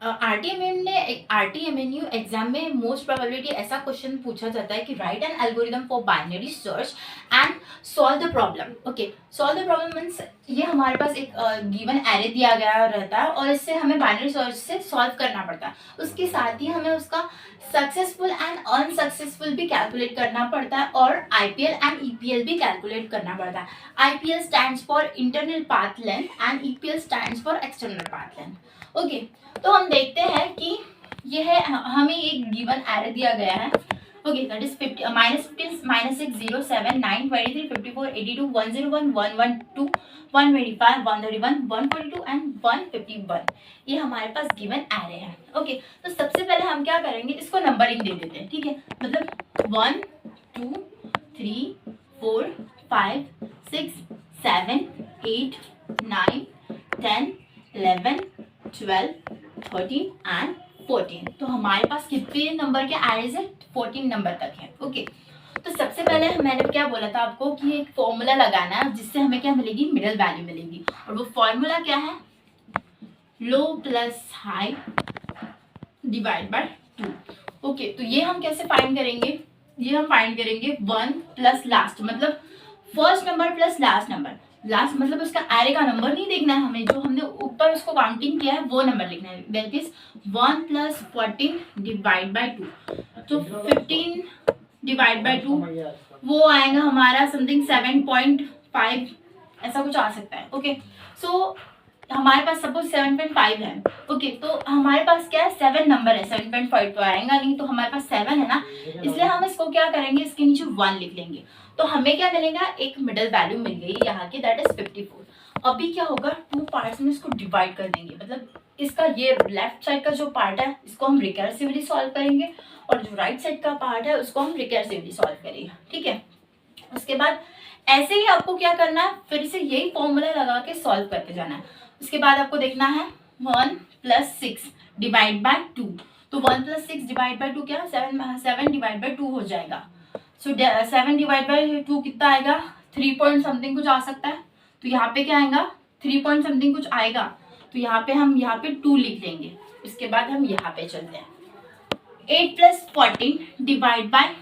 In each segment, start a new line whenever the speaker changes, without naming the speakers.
RTMNU exam में most probability ऐसा question पूछा जाता है कि right N algorithm for binary search and solve the problem. Okay, solve the problem means ये हमारे पास एक गिवन एरे दिया गया रहता है और इससे हमें बाइनरी सर्च से सॉल्व करना पड़ता है। उसके साथ ही हमें उसका सक्सेसफुल एंड अनसक्सेसफुल भी कैलकुलेट करना पड़ता है और आईपीएल एंड ईपीएल भी कैलकुलेट करना पड़ता है। IPL stands for internal path length and EPL stands for external path length. Okay, तो हम देखते हैं कि यह हमें एक गिवन एरे दिया गया है। Okay, that is -15, -6, 0, 7, 9, 23, 54, 82, 101, 112, 125, 131, 142 and 151। ये हमारे पास गिवन एरे है। ओके, तो सबसे पहले हम क्या करेंगे, इसको नंबरिंग दे देते हैं। ठीक है, मतलब 1 2 3 4 5 6 7 8 9 10 11 12 13 एंड 14। तो हमारे पास कितने नंबर के एरेज है? 14 नंबर तक है। ओके, तो सबसे पहले मैंने क्या बोला था आपको कि एक फॉर्मूला लगाना है जिससे हमें क्या मिलेगी, मिडल वैल्यू मिलेगी। और वो फॉर्मूला क्या है? Low plus high divide by 2। Okay, तो ये हम कैसे फाइंड करेंगे? ये हम फाइंड करेंगे 1 प्लस लास्ट, मतलब first number plus last number. Last मतलब उसका एरे का नंबर नहीं देखना है हमें, जो हमने ऊपर उसको काउंटिंग किया है वो नंबर लिखना है। That is 1 plus 14 divide by 2। तो 15 डिवाइड बाय 2 वो आएगा हमारा समथिंग 7.5, ऐसा कुछ आ सकता है। ओके, सो हमारे पास सपोज 7.5 है। ओके, तो हमारे पास क्या है, 7 नंबर है, 7.5 तो आएगा नहीं, तो हमारे पास 7 है ना, इसलिए हम इसको क्या करेंगे, इसके नीचे 1 लिख लेंगे। तो हमें क्या मिलेगा, एक मिडल वैल्यू मिल गई यहाँ की, दैट इज 54। अभी क्या होगा, 2 पार्ट्स में इसको डिवाइड कर देंगे, मतलब इसका ये लेफ्ट साइड का जो पार्ट है इसको हम रिकर्सिवली सॉल्व करेंगे और जो राइट साइड का पार्ट है उसको हम रिकर्सिवली सॉल्व करेंगे। ठीक है, उसके बाद ऐसे ही आपको क्या करना है, फिर से यही फॉर्मूला लगा के सॉल्व करके जाना है। उसके बाद आपको देखना है 1 प्लस 6 डिवाइड बाय 2। तो 1 प्लस 6 डिवाइड बाय 2 क्या, 7 डिवाइड बाय 2 हो जाएगा। सो 7 डिवाइड बाय 2 कितना आएगा, 3 पॉइंट समथिंग कुछ आ सकता है। तो यहाँ पे क्या आएगा, 3 पॉइंट समथिंग कुछ आएगा। तो यहाँ पे हम यहाँ पे 2 लिख लेंगे। इसके बाद हम यहाँ पे चलते हैं, 8 प्लस 14 डिवाइड बाय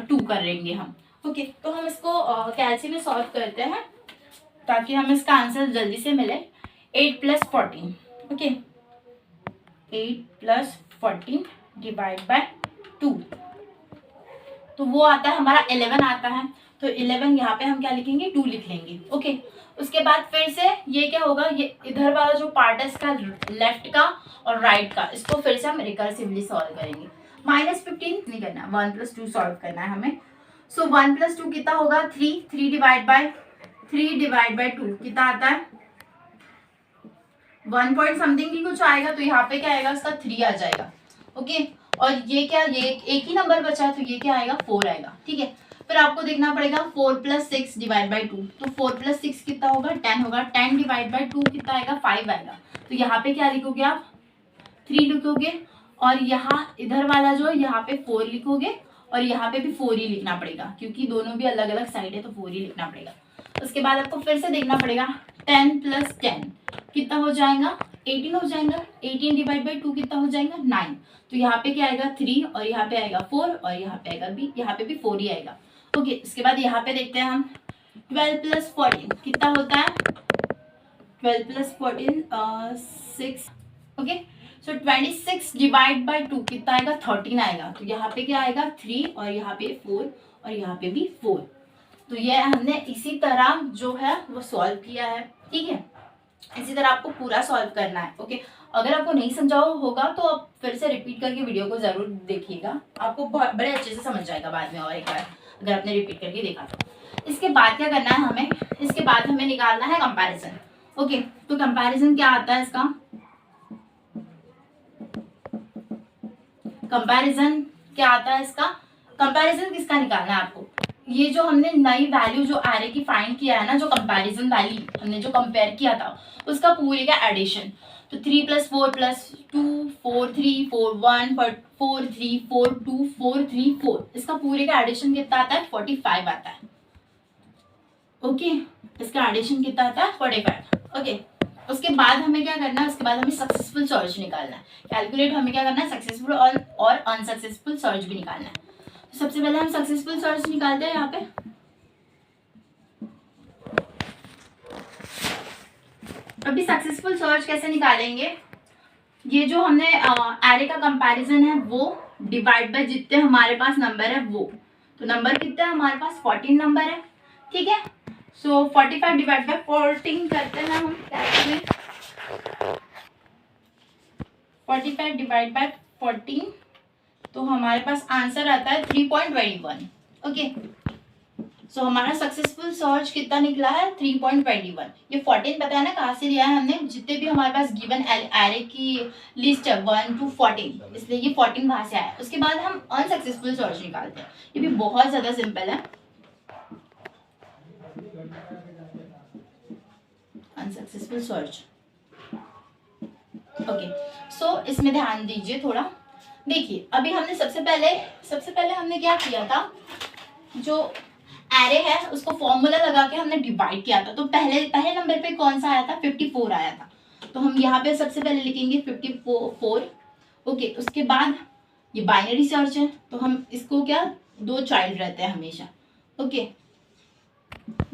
2 कर लेंगे हम। ओके, तो हम इसको कैलसी में सॉल्व करते हैं ताकि हमें इसका आंसर जल्दी से मिले। 8 plus 14, okay, 8 plus 14 divide by 2, तो वो आता है हमारा 11 आता है। तो 11 यहाँ पे हम क्या लिखेंगे, 2 लिख लेंगे। ओके, उसके बाद फिर से ये क्या होगा, ये इधर वाला जो पार्ट है इसका लेफ्ट का और राइट का, इसको फिर से हम रिकर्सिवली सॉल्व करेंगे। -15 नहीं करना, 1 प्लस 2 सॉल्व करना है हमें। सो 1 प्लस 2 कितना होगा, 3 डिवाइड बाय 2 कितना आता है, 1 पॉइंट समथिंग की कुछ आएगा। तो यहाँ पे क्या आएगा, उसका 3 आ जाएगा। ओके, और ये क्या, ये एक ही नंबर बचा है, तो ये क्या आएगा, 4 आएगा। ठीक है, फिर आपको देखना पड़ेगा 4 प्लस 6 डिवाइड बाय 2। तो 4 प्लस 6 कितना होगा, 10 होगा। 10 डिवाइड बाय 2 कितना आएगा, 5 आएगा। तो यहाँ पे क्या लिखोगे आप, 3 लिखोगे, और यहाँ इधर वाला जो है यहाँ पे 4 लिखोगे, और यहाँ पे भी 4 ही लिखना पड़ेगा क्योंकि दोनों भी अलग अलग साइड है, तो 4 ही लिखना पड़ेगा। उसके बाद आपको फिर से देखना पड़ेगा, 10 प्लस 10 कितना हो जाएगा, 18 हो जाएगा। 18 डिवाइड बाई 2 कितना हो जाएगा, 9। तो यहाँ पे क्या आएगा, 3, और यहाँ पे आएगा 4, और यहाँ पे आएगा भी, यहाँ पे भी 4 ही आएगा। ओके, इसके बाद यहाँ पे देखते हैं हम, 12 प्लस 14 कितना होता है, 12 plus 14 6। Okay, so 26 divide by 2 कितना आएगा, 13 आएगा। तो यहाँ पे क्या आएगा, 3, और यहाँ पे 4, और यहाँ पे भी 4। तो ये हमने इसी तरह जो है वो सॉल्व किया है। ठीक है, इसी तरह आपको पूरा सॉल्व करना है। ओके, अगर आपको नहीं समझा होगा तो आप फिर से रिपीट करके वीडियो को जरूर देखिएगा, आपको बड़े अच्छे से समझ जाएगा बाद में और एक बार अगर आपने रिपीट करके देखा तो। इसके बाद क्या करना है हमें, इसके बाद हमें निकालना है कंपैरिजन। ओके, तो कंपैरिजन क्या आता है इसका, कंपैरिजन क्या आता है इसका, कंपैरिजन किसका निकालना है आपको, ये जो हमने नई वैल्यू जो एरे की फाइंड किया है ना, जो कंपैरिजन वैल्यू हमने जो कंपेयर किया था उसका पूरे का एडिशन। तो 3 प्लस 4 प्लस 2 4 3 4 1 4 3 4 2 4 3 4, इसका पूरे का एडिशन कितना आता है, 45 आता है। ओके, इसका एडिशन कितना आता है, 45। ओके, उसके बाद हमें क्या करना है, उसके बाद हमें सक्सेसफुल सर्च निकालना है। कैलकुलेट हमें क्या करना है, सक्सेसफुल और अनसक्सेसफुल सर्च भी निकालना है। तो सबसे पहले हम सक्सेसफुल सर्च निकालते हैं यहाँ पे। अभी सक्सेसफुल सर्च कैसे निकालेंगे, ये जो हमने एरे का कंपैरिजन है वो डिवाइड बाय जितने हमारे पास नंबर है वो, तो नंबर कितना है हमारे पास 14 नंबर है, ठीक है। सो 45 डिवाइड बाय 14 करते हैं हम कैलकुलेट, 45 डिवाइड बाय 14, तो हमारे पास आंसर आता है 3.21। ओके, सो हमारा सक्सेसफुल सर्च कितना निकला है 3.21। ये 14 पता है ना कहाँ से लिया है हमने, जितने भी हमारे पास गिवन एरे की लिस्ट है 1 to 14, इसलिए ये 14 वहां से आया। उसके बाद हम अनसक्सेसफुल सर्च निकालते हैं, ये भी बहुत ज्यादा सिंपल है। अनसक्सेसफुल सर्च, ओके, सो इसमें ध्यान दीजिए थोड़ा। देखिए अभी हमने सबसे पहले हमने क्या किया था, जो एरे है उसको फॉर्मूला लगा के हमने डिवाइड किया था। तो पहले नंबर पे कौन सा आया था, 54 आया था। तो हम यहाँ पे सबसे पहले लिखेंगे 54। ओके, उसके बाद ये बाइनरी सर्च है, तो हम इसको क्या, 2 चाइल्ड रहते हैं हमेशा। Okay,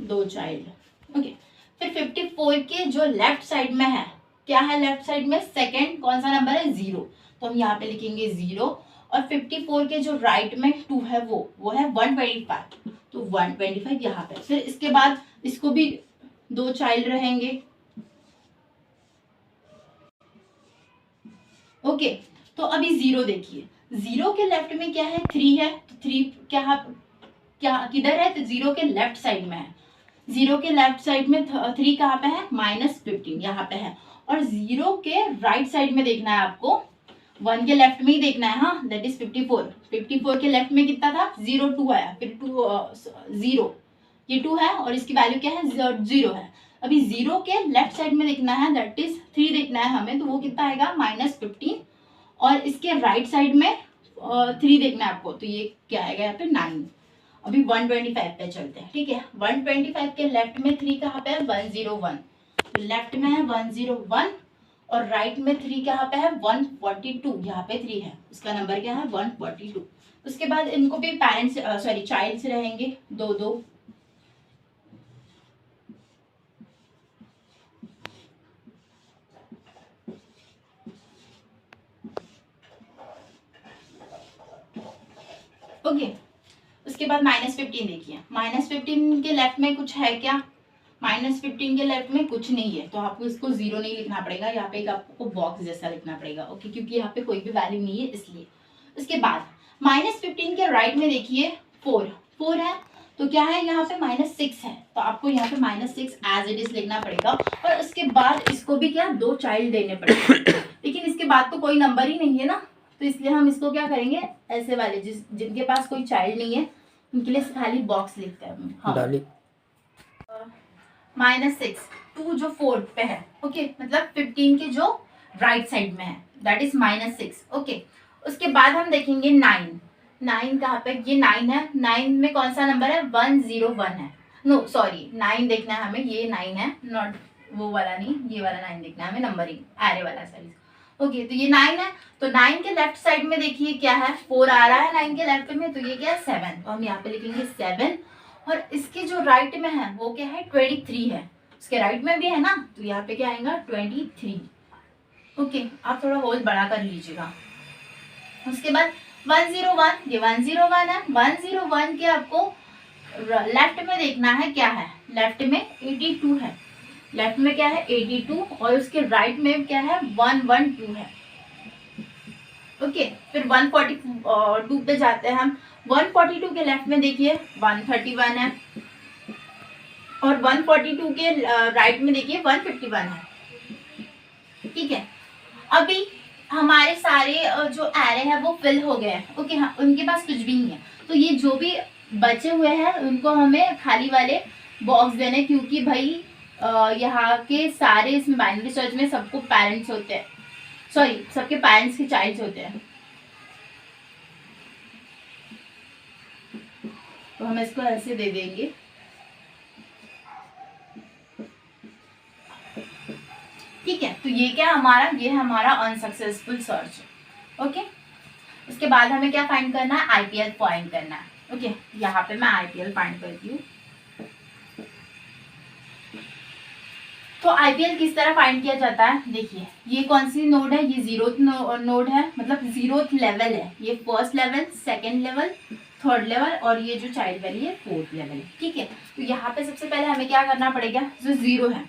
2 child. ओके, फिर 54 के जो लेफ्ट साइड में है, क्या है लेफ्ट साइड में, सेकेंड कौन सा नंबर है, 0, तो हम यहाँ पे लिखेंगे 0। और 54 के जो राइट में 2 है वो है 125, तो 125 यहाँ पे। फिर इसके बाद इसको भी 2 चाइल्ड रहेंगे। ओके, तो अभी 0 देखिए, 0 के लेफ्ट में क्या है, 3 है, तो 3 क्या किधर है, तो 0 के लेफ्ट साइड में है। 0 के लेफ्ट साइड में 3 कहाँ पे है, -15 यहाँ पे है। और 0 के राइट साइड में देखना है आपको, 1 के लेफ्ट में ही देखना है, हाँ, दैट इज 54। 54 के लेफ्ट में कितना था, 0 2 आया, फिर 2 0, ये 2 है और इसकी वैल्यू क्या है, 0 है। अभी 0 के लेफ्ट साइड में देखना है, दैट इज 3 देखना है हमें, तो वो कितना आएगा, -15। और इसके राइट साइड में 3 देखना है आपको, तो ये क्या आएगा यहाँ पे, 9। अभी 125 पे चलते हैं, ठीक है। 125 के लेफ्ट में 3 कहाँ पे है, 101, तो लेफ्ट में है 101 और राइट में 3 कहाँ पे है, 142, यहाँ पे 3 है, इसका नंबर क्या है, 142। उसके बाद इनको भी पेरेंट्स चाइल्ड्स रहेंगे 2 ओके। उसके बाद -15 देखिए, -15 के लेफ्ट में कुछ है क्या, -15 के लेफ्ट में कुछ नहीं है, तो आपको इसको 0 नहीं लिखना पड़ेगा, यहाँ पे एक आपको बॉक्स जैसा लिखना पड़ेगा। ओके, क्योंकि यहाँ पे कोई भी वैल्यू नहीं है इसलिए। उसके बाद -15 के राइट में देखिए 4 है, तो क्या है यहाँ पे, -6 है, तो आपको यहाँ पे -6 एज इट इज लिखना पड़ेगा। और उसके बाद इसको भी क्या, 2 चाइल्ड देने पड़ेंगे, लेकिन इसके बाद तो कोई नंबर ही नहीं है ना, तो इसलिए हम इसको क्या करेंगे, ऐसे वाले जिनके पास कोई चाइल्ड नहीं है उनके लिए खाली बॉक्स लिखते हैं। हाँ, -6, 2 जो 4 पे है, ओके, मतलब 15 के जो राइट साइड में है, दैट इज -6। ओके, उसके बाद हम देखेंगे 9 कहाँ पे, ये 9 है, 9 में कौन सा नंबर है, 101 है, नो सॉरी 9 देखना है हमें, ये 9 है, नॉट वो वाला नहीं, ये वाला 9 देखना है हमें, नंबरिंग एरे वाला साइज। ओके, तो ये 9 है, तो 9 के लेफ्ट साइड में देखिए क्या है, 4 आ रहा है 9 के लेफ्ट में, तो ये क्या है, 7, तो हम यहाँ पे लिखेंगे 7। और इसके जो राइट में है वो क्या है, 23 है, उसके राइट में भी है ना, तो यहाँ पे क्या आएगा, 23। ओके, आप थोड़ा होल बड़ा कर लीजिएगा। उसके बाद 101, ये 101 है, 101 के आपको लेफ्ट में देखना है, क्या है, लेफ्ट में 82 है, लेफ्ट में क्या है 82, और उसके राइट में क्या है, 112 है। ओके, फिर 142 पे जाते हैं हम, 142 के लेफ्ट में देखिए 131 है, और 142 के राइट में देखिए 151 है, ठीक है। अभी हमारे सारे जो एरे है वो फिल हो गए हैं। ओके, हाँ, उनके पास कुछ भी नहीं है, तो ये जो भी बचे हुए हैं उनको हमें खाली वाले बॉक्स देने, क्योंकि भाई यहाँ के सारे इसमें बाइनरी सर्च में सबको पेरेंट्स होते हैं, सॉरी सबके पेरेंट्स के चाइल्ड्स होते हैं, तो हम इसको ऐसे दे देंगे। ठीक है, तो ये क्या है हमारा, ये है हमारा अनसक्सेसफुल सर्च। ओके, उसके बाद हमें क्या फाइंड करना है, आईपीएल फाइंड करना है। ओके, यहाँ पे मैं आईपीएल फाइंड करती हूँ। तो आईपीएल किस तरह फाइंड किया जाता है, देखिए ये कौन सी नोड है, ये जीरोथ नोड है, मतलब जीरोथ लेवल है, ये first level, second level, third level, और ये जो चाइल्ड वैल्यू है फोर्थ लेवल है। ठीक है, तो यहाँ पे सबसे पहले हमें क्या करना पड़ेगा, जो जीरो है,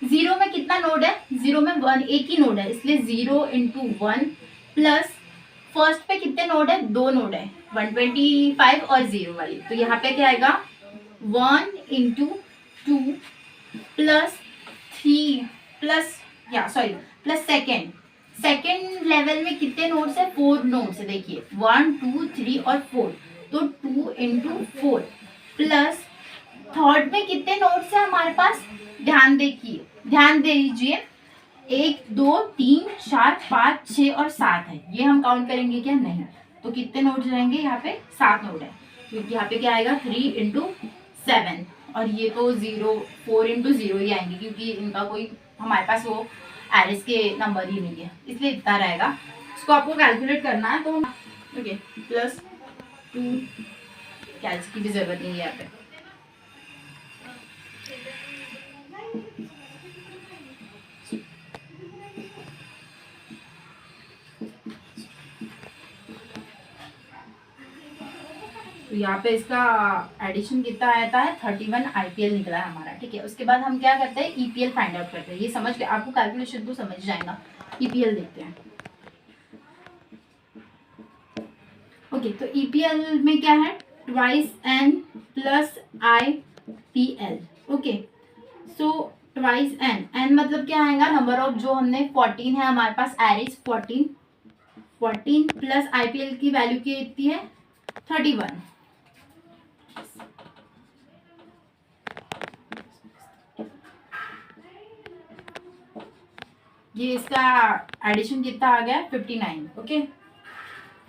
जीरो में कितना नोड है, जीरो में वन, एक ही नोड है, इसलिए 0 × 1 प्लस फर्स्ट पे कितने नोड है, दो नोड है, 125 और 0 वाली, तो यहाँ पे क्या आएगा 1 × 2 plus 3 plus plus second level में कितने नोड्स है, 4 नोड्स है, देखिए 1 2 3 और 4, तो 2 × 4 प्लस थर्ड में कितने नोड्स है हमारे पास, ध्यान दीजिए 1 2 3 4 5 6 और 7 है, ये हम काउंट करेंगे क्या, नहीं, तो कितने नोड्स रहेंगे यहाँ पे, 7 नोड है, क्योंकि यहाँ पे क्या आएगा 3 × 7, और ये तो 4 × 0 ही आएंगे, क्योंकि इनका कोई हमारे पास वो एरिस के नंबर ही नहीं है, इसलिए इतना रहेगा। इसको आपको कैलकुलेट करना है, तो ओके प्लस 2, कैल्स की भी जरूरत नहीं है यहाँ पे। तो यहाँ पे इसका एडिशन कितना आता है, 31 आईपीएल निकला है हमारा। ठीक है, उसके बाद हम क्या करते हैं, ईपीएल फाइंड आउट करते हैं। ये समझ के आपको कैलकुलेशन तो समझ जाएगा। ईपीएल देखते हैं। ओके, तो ईपीएल में क्या है, twice N plus IPL. Okay, so twice N मतलब क्या आएगा, नंबर ऑफ जो हमने 14 है हमारे पास, एरिस 14 प्लस आईपीएल की वैल्यू कितनी है, 31। ये इसका एडिशन कितना आ गया, 59। ओके,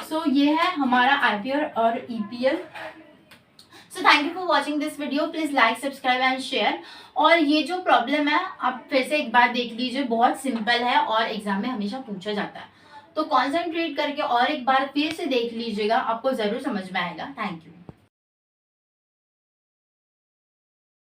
सो ये है हमारा आईपीएल और EPL. So thank you for watching this video, please like subscribe and share. और ये जो प्रॉब्लम है आप फिर से एक बार देख लीजिए, बहुत सिंपल है और एग्जाम में हमेशा पूछा जाता है, तो कॉन्सेंट्रेट करके और एक बार फिर से देख लीजिएगा, आपको जरूर समझ में आएगा। Thank you.